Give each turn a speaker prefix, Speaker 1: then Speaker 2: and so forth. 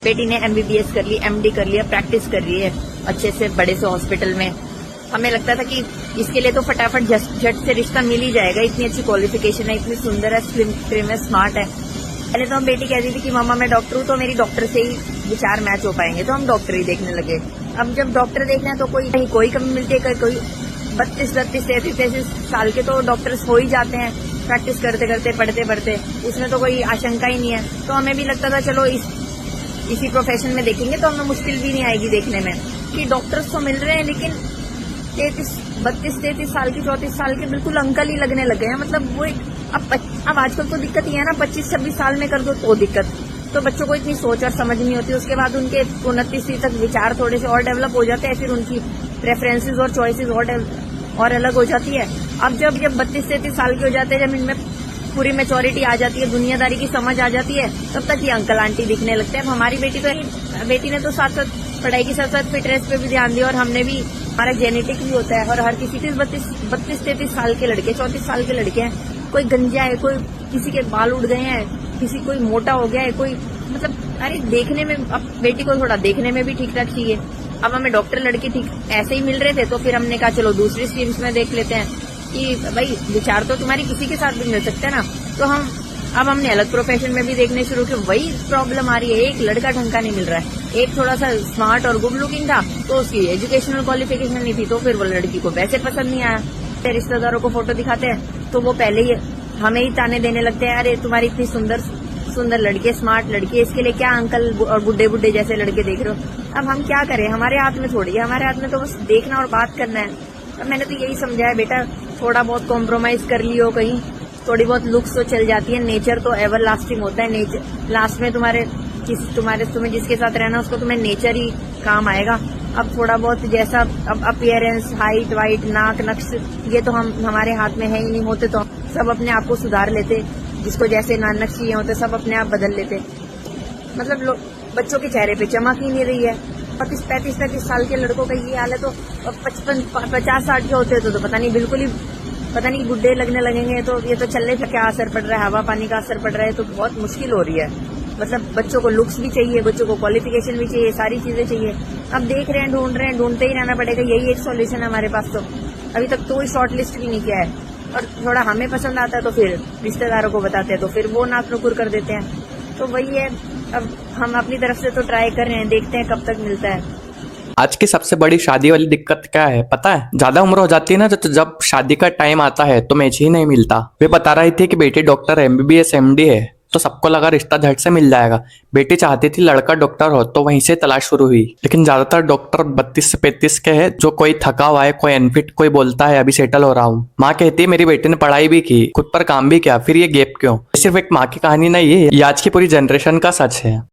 Speaker 1: बेटी ने एमबीबीएस कर ली, एमडी कर लिया, प्रैक्टिस कर रही है अच्छे से बड़े से हॉस्पिटल में। हमें लगता था कि इसके लिए तो फटाफट झट से रिश्ता मिल ही जाएगा, इतनी अच्छी क्वालिफिकेशन है, इतनी सुंदर है, स्लिम ट्रिम है, स्मार्ट है। पहले तो हम बेटी कहती थी कि मामा मैं डॉक्टर हूँ, तो मेरी डॉक्टर से ही विचार मैच हो पाएंगे, तो हम डॉक्टर ही देखने लगे। अब जब डॉक्टर देखना है तो कोई कमी मिलती है, कोई 32, 33 साल के तो डॉक्टर्स हो ही जाते हैं प्रैक्टिस करते करते, पढ़ते पढ़ते, उसमें तो कोई आशंका ही नहीं है। तो हमें भी लगता था चलो इसी प्रोफेशन में देखेंगे तो हमें मुश्किल भी नहीं आएगी देखने में कि डॉक्टर्स तो मिल रहे हैं, लेकिन 33 साल की 34 साल के बिल्कुल अंकल ही लगने लगे हैं। मतलब वो अब आजकल तो दिक्कत ये है ना, 25-26 साल में कर दो तो दिक्कत, तो बच्चों को इतनी सोच और समझ नहीं होती। उसके बाद उनके 29 तक विचार थोड़े से और डेवलप हो जाते हैं, फिर उनकी प्रेफरेंसेस और चॉइसेस और अलग हो जाती है। अब जब 32-33 साल के हो जाते हैं, जब इनमें पूरी मेच्योरिटी आ जाती है, दुनियादारी की समझ आ जाती है, तब तक ये अंकल आंटी दिखने लगते हैं। अब हमारी बेटी ने तो साथ साथ पढ़ाई के साथ साथ फिटनेस पे भी ध्यान दिया, और हमने भी, हमारा जेनेटिक भी होता है, और हर किसी के 32-33 साल के लड़के, 34 साल के लड़के हैं, कोई गंजा है, कोई किसी के बाल उड़ गए हैं, कोई मोटा हो गया है, कोई मतलब अरे देखने में, अब बेटी को थोड़ा देखने में भी ठीक ठाक चाहिए। अब हमें डॉक्टर लड़के ठीक ऐसे ही मिल रहे थे, तो फिर हमने कहा चलो दूसरी स्ट्रीम्स में देख लेते हैं कि भाई विचार तो तुम्हारी किसी के साथ भी मिल सकते हैं ना। तो अब हमने अलग प्रोफेशन में भी देखने शुरू किया। वही प्रॉब्लम आ रही है, एक लड़का ढंग का नहीं मिल रहा है, एक थोड़ा सा स्मार्ट और गुड लुकिंग था, तो उसकी एजुकेशनल क्वालिफिकेशन नहीं थी, तो फिर वो लड़की को वैसे पसंद नहीं आया। रिश्तेदारों को फोटो दिखाते हैं तो वो पहले ही हमें ही ताने देने लगते हैं, अरे तुम्हारी इतनी सुंदर लड़की है, स्मार्ट लड़की है, इसके लिए क्या अंकल और बुड्ढे जैसे लड़के देख रहे हो। अब हम क्या करें, हमारे हाथ में थोड़ी है, हमारे हाथ में तो बस देखना और बात करना है। अब मैंने तो यही समझाया, बेटा थोड़ा बहुत कॉम्प्रोमाइज कर लियो, कहीं थोड़ी बहुत लुक्स तो चल जाती है, नेचर तो एवर लास्टिंग होता है। नेचर लास्ट में तुम्हें जिसके साथ रहना उसको तुम्हें नेचर ही काम आएगा। अब थोड़ा बहुत जैसा अब अपीयरेंस, हाइट वाइट, नाक नक्श, ये तो हमारे हाथ में है ही नहीं, होते तो सब अपने आप को सुधार लेते, जिसको जैसे नक्श चाहिए होते सब अपने आप बदल लेते। मतलब बच्चों के चेहरे पे चमक ही नहीं रही है। 35 साल के लड़कों का ये हाल है, तो 50-60 के होते तो पता नहीं बुढ़े लगने लगेंगे। तो ये तो चलने पे क्या असर पड़ रहा है, हवा पानी का असर पड़ रहा है, तो बहुत मुश्किल हो रही है। मतलब बच्चों को लुक्स भी चाहिए, बच्चों को क्वालिफिकेशन भी चाहिए, सारी चीजें चाहिए। अब देख रहे हैं, ढूंढते ही रहना पड़ेगा, यही एक सॉल्यूशन है हमारे पास। तो अभी तक तो कोई शॉर्ट लिस्ट भी नहीं किया है, और थोड़ा हमें पसंद आता है तो फिर रिश्तेदारों को बताते हैं, तो फिर वो नाक नुकुर कर देते हैं। तो वही है, अब हम अपनी तरफ से तो ट्राई कर रहे हैं, देखते हैं कब तक मिलता है।
Speaker 2: आज की सबसे बड़ी शादी वाली दिक्कत क्या है पता है? ज्यादा उम्र हो जाती है ना, तो जब शादी का टाइम आता है तो मैच ही नहीं मिलता। वे बता रही थी कि बेटी डॉक्टर एमबीबीएस एमडी है, तो सबको लगा रिश्ता झट से मिल जाएगा। बेटी चाहती थी लड़का डॉक्टर हो, तो वहीं से तलाश शुरू हुई। लेकिन ज्यादातर डॉक्टर 32 से 35 के हैं, जो कोई थका हुआ है, कोई अनफिट, कोई बोलता है अभी सेटल हो रहा हूँ। माँ कहती है मेरी बेटी ने पढ़ाई भी की, खुद पर काम भी किया, फिर ये गैप क्यों? सिर्फ एक माँ की कहानी नहीं है, ये आज की पूरी जनरेशन का सच है।